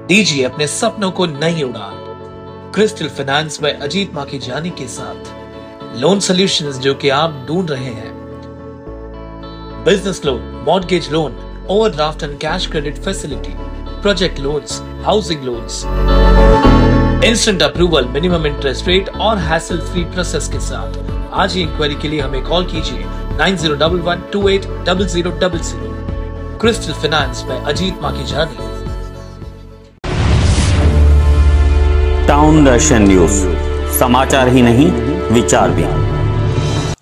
दीजिए अपने सपनों को नई उड़ान। क्रिस्टल फाइनेंस में अजीत माखीजानी के साथ लोन सॉल्यूशंस जो कि आप ढूंढ रहे हैं। Business loan, mortgage loan, overdraft and cash credit facility, project loans, housing loans, instant approval, minimum interest rate और हैसल फ्री प्रोसेस के साथ आज ही इंक्वायरी के लिए हमें कॉल कीजिए 9011280000। क्रिस्टल फाइनेंस में अजीत माखीजानी। टाउन दर्शन न्यूज, समाचार ही नहीं विचार भी।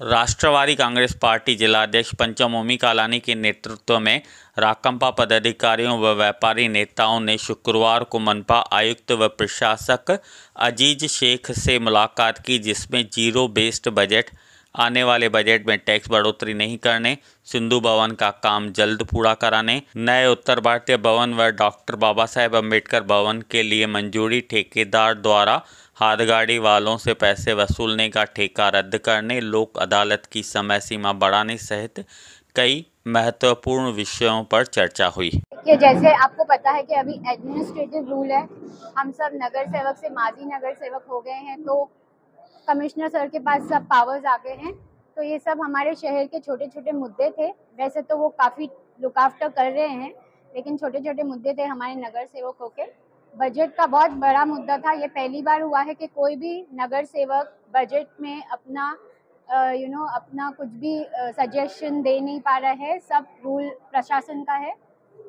राष्ट्रवादी कांग्रेस पार्टी जिलाध्यक्ष पंचम ओमी कालानी के नेतृत्व में राकंपा पदाधिकारियों व व्यापारी नेताओं ने शुक्रवार को मनपा आयुक्त व प्रशासक अजीज शेख से मुलाकात की, जिसमें जीरो बेस्ड बजट, आने वाले बजट में टैक्स बढ़ोतरी नहीं करने, सिंधु भवन का काम जल्द पूरा कराने, नए उत्तर भारतीय भवन व डॉक्टर बाबा साहेब अम्बेडकर भवन के लिए मंजूरी, ठेकेदार द्वारा हाथगाड़ी वालों से पैसे वसूलने का ठेका रद्द करने, लोक अदालत की समय सीमा बढ़ाने सहित कई महत्वपूर्ण विषयों पर चर्चा हुई। कि जैसे आपको पता है कि अभी एडमिनिस्ट्रेटिव रूल है, हम सब नगर सेवक से माजी नगर सेवक हो गए हैं, तो कमिश्नर सर के पास सब पावर्स आ गए हैं। तो ये सब हमारे शहर के छोटे छोटे मुद्दे थे। वैसे तो वो काफ़ी लुक आफ्टर कर रहे हैं, लेकिन छोटे छोटे मुद्दे थे हमारे नगर सेवकों के। बजट का बहुत बड़ा मुद्दा था। ये पहली बार हुआ है कि कोई भी नगर सेवक बजट में अपना अपना कुछ भी सजेशन दे नहीं पा रहा है। सब रूल प्रशासन का है।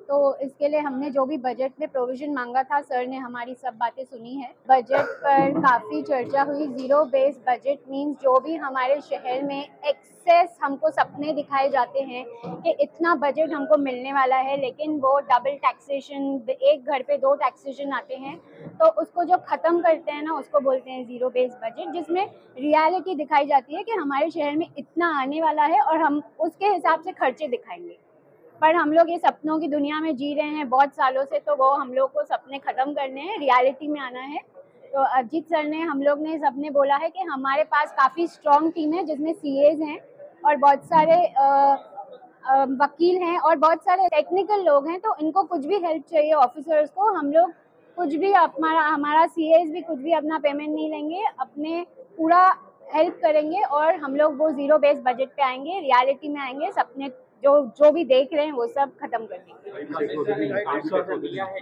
तो इसके लिए हमने जो भी बजट में प्रोविजन मांगा था, सर ने हमारी सब बातें सुनी है। बजट पर काफ़ी चर्चा हुई। ज़ीरो बेस्ड बजट मीन्स जो भी हमारे शहर में एक्सेस हमको सपने दिखाए जाते हैं कि इतना बजट हमको मिलने वाला है, लेकिन वो डबल टैक्सेशन, एक घर पे 2 टैक्सेशन आते हैं, तो उसको जो ख़त्म करते हैं ना, उसको बोलते हैं ज़ीरो बेस्ड बजट, जिसमें रियलिटी दिखाई जाती है कि हमारे शहर में इतना आने वाला है और हम उसके हिसाब से खर्चे दिखाएंगे। पर हम लोग ये सपनों की दुनिया में जी रहे हैं बहुत सालों से, तो वो हम लोग को सपने ख़त्म करने हैं, रियलिटी में आना है। तो अजीत सर ने, हम लोग ने, सबने बोला है कि हमारे पास काफ़ी स्ट्रॉन्ग टीम है, जिसमें सीएज हैं और बहुत सारे वकील हैं और बहुत सारे टेक्निकल लोग हैं। तो इनको कुछ भी हेल्प चाहिए ऑफिसर्स को, हम लोग कुछ भी, हमारा सीएज भी कुछ भी अपना पेमेंट नहीं लेंगे, अपने पूरा हेल्प करेंगे और हम लोग वो ज़ीरो बेस्ड बजट पे आएंगे, रियलिटी में आएंगे, सपने जो भी देख रहे हैं वो सब खत्म कर देंगे।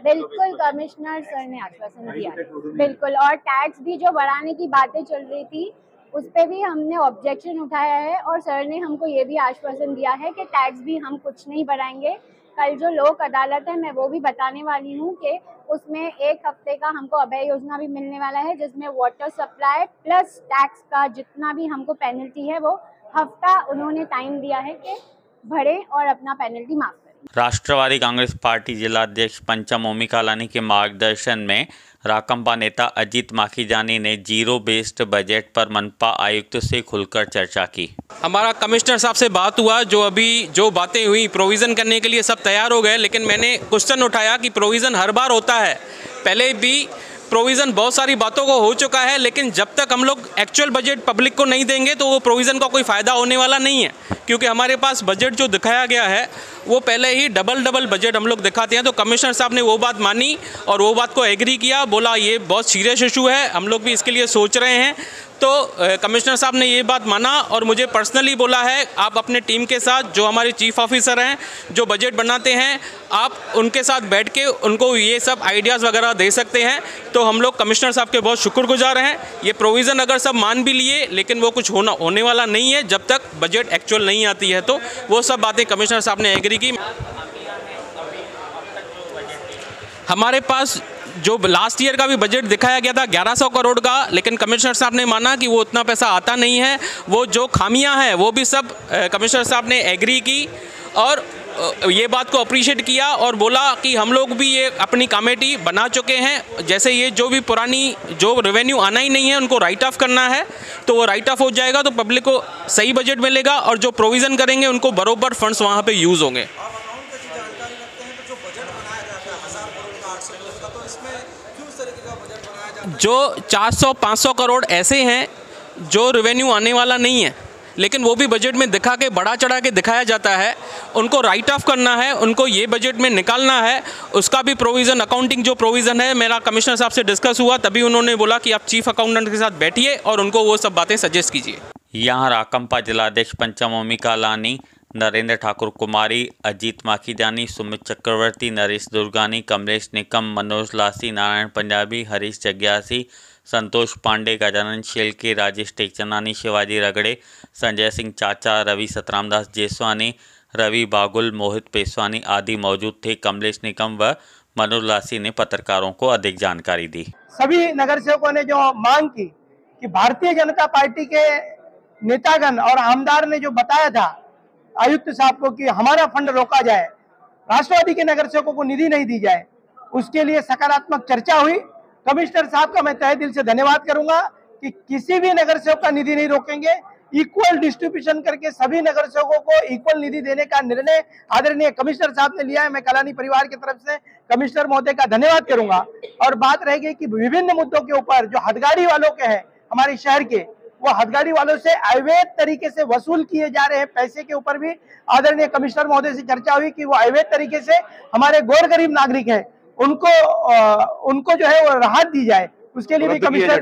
बिल्कुल, कमिश्नर सर ने आश्वासन दिया, बिल्कुल। और टैक्स भी जो बढ़ाने की बातें चल रही थी, उस पर भी हमने ऑब्जेक्शन उठाया है और सर ने हमको ये भी आश्वासन दिया है कि टैक्स भी हम कुछ नहीं बढ़ाएंगे। कल जो लोक अदालत है, मैं वो भी बताने वाली हूँ कि उसमें 1 हफ्ते का हमको अभय योजना भी मिलने वाला है, जिसमें वाटर सप्लाई प्लस टैक्स का जितना भी हमको पेनल्टी है, वो हफ्ता उन्होंने टाइम दिया है कि भरे और अपना पेनल्टी माफ करें। राष्ट्रवादी कांग्रेस पार्टी जिलाध्यक्ष पंचम ओमी कालानी के मार्गदर्शन में राकंपा नेता अजीत माखीजानी ने जीरो बेस्ड बजट पर मनपा आयुक्त से खुलकर चर्चा की। हमारा कमिश्नर साहब से बात हुआ, जो अभी जो बातें हुई प्रोविज़न करने के लिए सब तैयार हो गए, लेकिन मैंने क्वेश्चन उठाया कि प्रोविज़न हर बार होता है, पहले भी प्रोविज़न बहुत सारी बातों को हो चुका है, लेकिन जब तक हम लोग एक्चुअल बजट पब्लिक को नहीं देंगे तो वो प्रोविज़न का कोई फ़ायदा होने वाला नहीं है। क्योंकि हमारे पास बजट जो दिखाया गया है वो पहले ही डबल बजट हम लोग दिखाते हैं। तो कमिश्नर साहब ने वो बात मानी और वो बात को एग्री किया, बोला ये बहुत सीरियस इशू है, हम लोग भी इसके लिए सोच रहे हैं। तो कमिश्नर साहब ने ये बात माना और मुझे पर्सनली बोला है, आप अपने टीम के साथ, जो हमारे चीफ ऑफिसर हैं, जो बजट बनाते हैं, आप उनके साथ बैठ के उनको ये सब आइडियाज़ वगैरह दे सकते हैं। तो हम लोग कमिश्नर साहब के बहुत शुक्रगुजार हैं। ये प्रोविज़न अगर सब मान भी लिए, लेकिन वो कुछ होने वाला नहीं है जब तक बजट एक्चुअल नहीं आती है। तो वो सब बातें कमिश्नर साहब ने एग्री की। हमारे पास जो लास्ट ईयर का भी बजट दिखाया गया था 1100 करोड़ का, लेकिन कमिश्नर साहब ने माना कि वो उतना पैसा आता नहीं है। वो जो खामियां हैं वो भी सब कमिश्नर साहब ने एग्री की और ये बात को अप्रिशिएट किया और बोला कि हम लोग भी ये अपनी कमेटी बना चुके हैं। जैसे ये जो भी पुरानी जो रेवेन्यू आना ही नहीं है उनको राइट ऑफ करना है, तो वो राइट ऑफ हो जाएगा, तो पब्लिक को सही बजट मिलेगा और जो प्रोविज़न करेंगे उनको बरोबर फंड्स वहाँ पर यूज़ होंगे। जो 400-500 करोड़ ऐसे हैं जो रेवेन्यू आने वाला नहीं है, लेकिन वो भी बजट में दिखा के बढ़ा चढ़ा के दिखाया जाता है। उनको राइट ऑफ करना है, उनको ये बजट में निकालना है, उसका भी प्रोविज़न, अकाउंटिंग जो प्रोविज़न है, मेरा कमिश्नर साहब से डिस्कस हुआ, तभी उन्होंने बोला कि आप चीफ अकाउंटेंट के साथ बैठिए और उनको वो सब बातें सजेस्ट कीजिए। यहाँ राकंपा जिलाध्यक्ष पंचम ओमिका लानी, नरेंद्र ठाकुर कुमारी, अजीत माखीजानी, सुमित चक्रवर्ती, नरेश दुर्गानी, कमलेश निकम, मनोज लासी, नारायण पंजाबी, हरीश जग्यासी, संतोष पांडे, गजानन शेलके, राजेश टेकचंदानी, शिवाजी रगड़े, संजय सिंह चाचा, रवि सतरामदास जेसवानी, रवि बागुल, मोहित पेसवानी आदि मौजूद थे। कमलेश निकम व मनोज लासी ने पत्रकारों को अधिक जानकारी दी। सभी नगर सेवकों ने जो मांग की कि भारतीय जनता पार्टी के नेतागण और आमदार ने जो बताया था आयुक्त साहब को कि हमारा फंड रोका जाए, राष्ट्रवादी के नगर सेवकों को निधि नहीं दी जाए, उसके लिए सकारात्मक चर्चा हुई। कमिश्नर साहब का मैं तहे दिल से धन्यवाद करूंगा कि किसी भी नगर सेवक का निधि नहीं रोकेंगे, इक्वल डिस्ट्रीब्यूशन करके सभी नगर सेवकों को इक्वल निधि देने का निर्णय आदरणीय कमिश्नर साहब ने लिया है। मैं कलानी परिवार की तरफ से कमिश्नर महोदय का धन्यवाद करूंगा। और बात रह गई कि विभिन्न मुद्दों के ऊपर जो हथगाड़ी वालों के हैं हमारे शहर के, वो हथगाड़ी वालों से अवैध तरीके से वसूल किए जा रहे हैं पैसे के ऊपर भी आदरणीय कमिश्नर महोदय से चर्चा हुई कि वो अवैध तरीके से हमारे गौर गरीब नागरिक हैं उनको जो है वो राहत दी जाए, उसके लिए भी कमिश्नर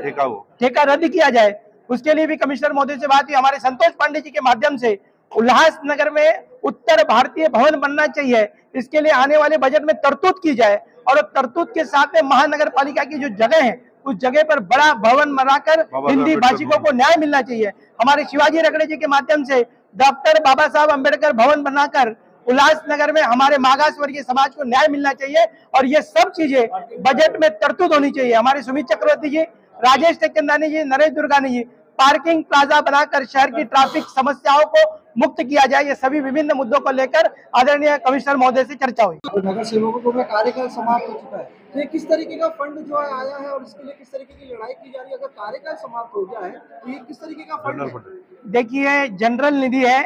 ठेका रद्द किया जाए, उसके लिए भी कमिश्नर महोदय से बात हुई। हमारे संतोष पांडे जी के माध्यम से उल्लासनगर में उत्तर भारतीय भवन बनना चाहिए, इसके लिए आने वाले बजट में तरतूद की जाए और तरतूद के साथ में महानगर पालिका की जो जगह है उस जगह पर बड़ा भवन बनाकर हिंदी भाषिकों को न्याय मिलना चाहिए। हमारे शिवाजी रगड़े जी के माध्यम से डॉक्टर बाबा साहब अम्बेडकर भवन बनाकर उल्लासनगर में हमारे मागास वर्गीय समाज को न्याय मिलना चाहिए और ये सब चीजें बजट में तरतूद होनी चाहिए। हमारे सुमित चक्रवर्ती जी, राजेश टेकचंदानी जी, नरेश दुर्गानी जी, पार्किंग प्लाजा बनाकर शहर की ट्रैफिक समस्याओं को मुक्त किया जाए, ये सभी विभिन्न मुद्दों को लेकर आदरणीय कमिश्नर महोदय से चर्चा हुई। नगर सेवकों का कार्यकाल समाप्त हो चुका है, तो ये किस तरीके का फंड जो है आया है और इसके लिए किस तरीके की लड़ाई की जा रही है? अगर कार्यकाल समाप्त हो गया है तो ये किस तरीके का फंड है? देखिए, जनरल निधि है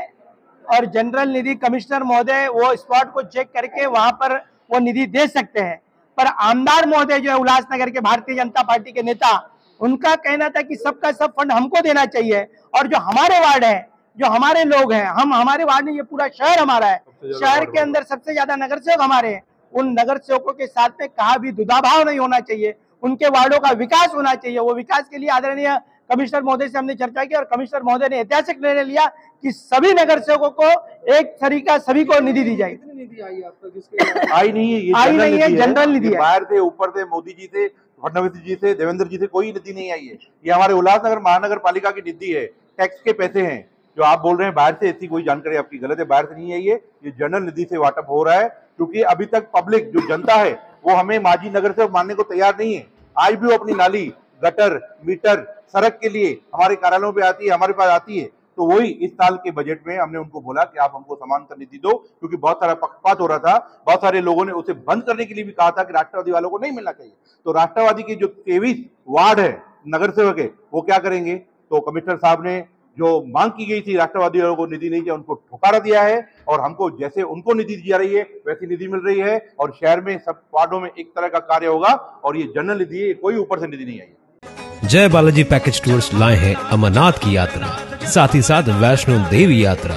और जनरल निधि कमिश्नर महोदय वो स्पॉट को चेक करके वहां पर वो निधि दे सकते हैं, पर आमदार महोदय जो है उल्लासनगर के भारतीय जनता पार्टी के नेता, उनका कहना था कि सबका सब फंड हमको देना चाहिए और जो हमारे वार्ड है, जो हमारे लोग हैं, हमारे वार्ड में ये पूरा शहर हमारा है, शहर के अंदर सबसे ज्यादा नगर सेवक हमारे हैं, उन नगर सेवकों के साथ में कहा भी दुधाभाव नहीं होना चाहिए, उनके वार्डों का विकास होना चाहिए। वो विकास के लिए आदरणीय कमिश्नर महोदय से हमने चर्चा की और कमिश्नर महोदय ने ऐतिहासिक निर्णय लिया कि सभी नगर सेवकों को एक तरीका सभी को निधि दी जाएगी। कितनी निधि आई है आपको? जिसके आई नहीं है, ये जनरल निधि है। बाहर से, ऊपर से, मोदी जी से, फडणवीस जी से, देवेंद्र जी से कोई निधि नहीं आई है। ये हमारे उल्लासनगर महानगर पालिका की निधि है, टैक्स के पैसे हैं। जो आप बोल रहे हैं बाहर से, ऐसी कोई जानकारी आपकी गलत है, बाहर से नहीं आई है, ये जनरल निधि से वाटअप हो रहा है। क्योंकि अभी तक पब्लिक जो जनता है वो हमें माजी नगर सेवक मानने को तैयार नहीं है। आज भी वो अपनी नाली, गटर, मीटर, सड़क के लिए हमारे कार्यालयों पे आती है, हमारे पास आती है। तो वही इस साल के बजट में हमने उनको बोला कि आप हमको समांतर निधि दो, क्योंकि बहुत सारा पक्षपात हो रहा था। बहुत सारे लोगों ने उसे बंद करने के लिए भी कहा था कि राष्ट्रवादी वालों को नहीं मिलना चाहिए। तो राष्ट्रवादी के जो 23 वार्ड है नगर सेवक है वो क्या करेंगे? तो कमिश्नर साहब ने जो मांग की गई थी राष्ट्रवादी वालों को निधि नहीं चाहिए, उनको ठुकारा दिया है और हमको जैसे उनको निधि दी जा रही है वैसी निधि मिल रही है और शहर में सब वार्डों में एक तरह का कार्य होगा और ये जनरल निधि है, कोई ऊपर से निधि नहीं आई है। जय बालाजी पैकेज टूर्स लाए हैं अमरनाथ की यात्रा, साथ ही साथ वैष्णो देवी यात्रा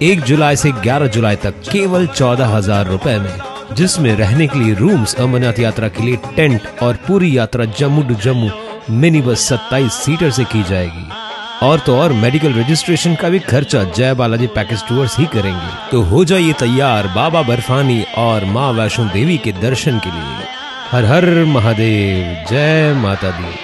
1 जुलाई से 11 जुलाई तक केवल 14,000 रुपए में, जिसमें रहने के लिए रूम्स, अमरनाथ यात्रा के लिए टेंट और पूरी यात्रा Jammu to Jammu mini bus 27 seater से की जाएगी। और तो और मेडिकल रजिस्ट्रेशन का भी खर्चा जय बालाजी पैकेज टूर्स ही करेंगे। तो हो जाइए तैयार बाबा बर्फानी और माँ वैष्णो देवी के दर्शन के लिए। हर हर महादेव, जय माता दी।